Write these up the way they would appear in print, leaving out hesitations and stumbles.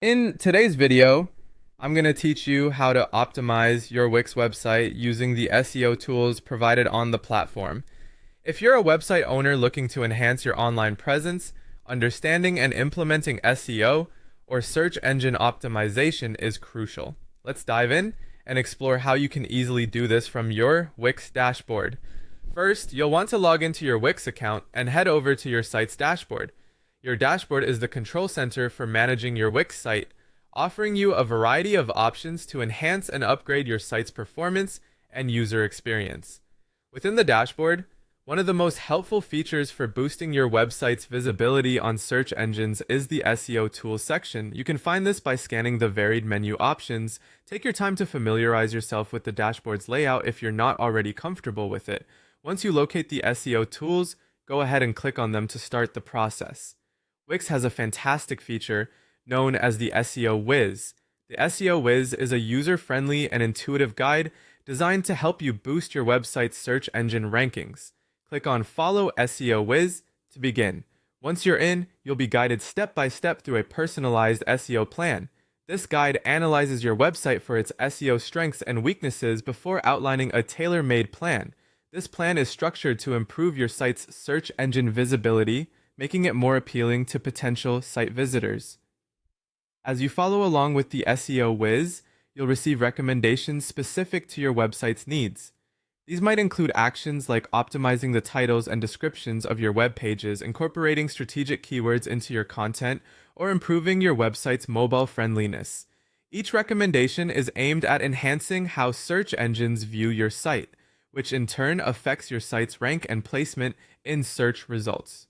In today's video, I'm going to teach you how to optimize your Wix website using the SEO tools provided on the platform. If you're a website owner looking to enhance your online presence, understanding and implementing SEO or search engine optimization is crucial. Let's dive in and explore how you can easily do this from your Wix dashboard. First, you'll want to log into your Wix account and head over to your site's dashboard. Your dashboard is the control center for managing your Wix site, offering you a variety of options to enhance and upgrade your site's performance and user experience. Within the dashboard, one of the most helpful features for boosting your website's visibility on search engines is the SEO tools section. You can find this by scanning the varied menu options. Take your time to familiarize yourself with the dashboard's layout if you're not already comfortable with it. Once you locate the SEO tools, go ahead and click on them to start the process. Wix has a fantastic feature known as the SEO Wiz. The SEO Wiz is a user-friendly and intuitive guide designed to help you boost your website's search engine rankings. Click on Follow SEO Wiz to begin. Once you're in, you'll be guided step by step through a personalized SEO plan. This guide analyzes your website for its SEO strengths and weaknesses before outlining a tailor-made plan. This plan is structured to improve your site's search engine visibility, making it more appealing to potential site visitors. As you follow along with the SEO Wiz, you'll receive recommendations specific to your website's needs. These might include actions like optimizing the titles and descriptions of your web pages, incorporating strategic keywords into your content, or improving your website's mobile friendliness. Each recommendation is aimed at enhancing how search engines view your site, which in turn affects your site's rank and placement in search results.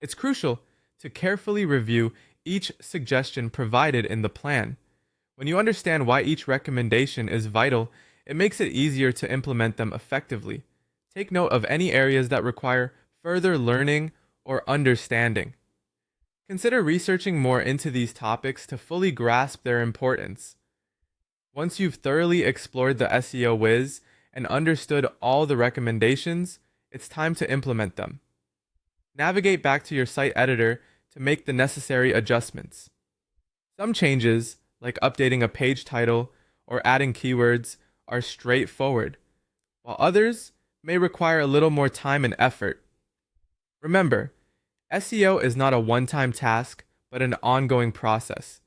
It's crucial to carefully review each suggestion provided in the plan. When you understand why each recommendation is vital, it makes it easier to implement them effectively. Take note of any areas that require further learning or understanding. Consider researching more into these topics to fully grasp their importance. Once you've thoroughly explored the SEO Wiz and understood all the recommendations, it's time to implement them. Navigate back to your site editor to make the necessary adjustments. Some changes, like updating a page title or adding keywords, are straightforward, while others may require a little more time and effort. Remember, SEO is not a one-time task, but an ongoing process.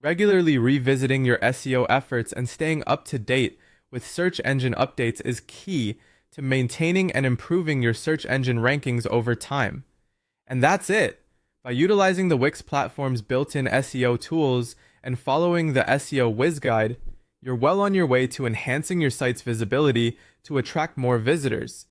Regularly revisiting your SEO efforts and staying up to date with search engine updates is key to maintaining and improving your search engine rankings over time. And that's it! By utilizing the Wix platform's built-in SEO tools and following the SEO Wiz guide, you're well on your way to enhancing your site's visibility to attract more visitors.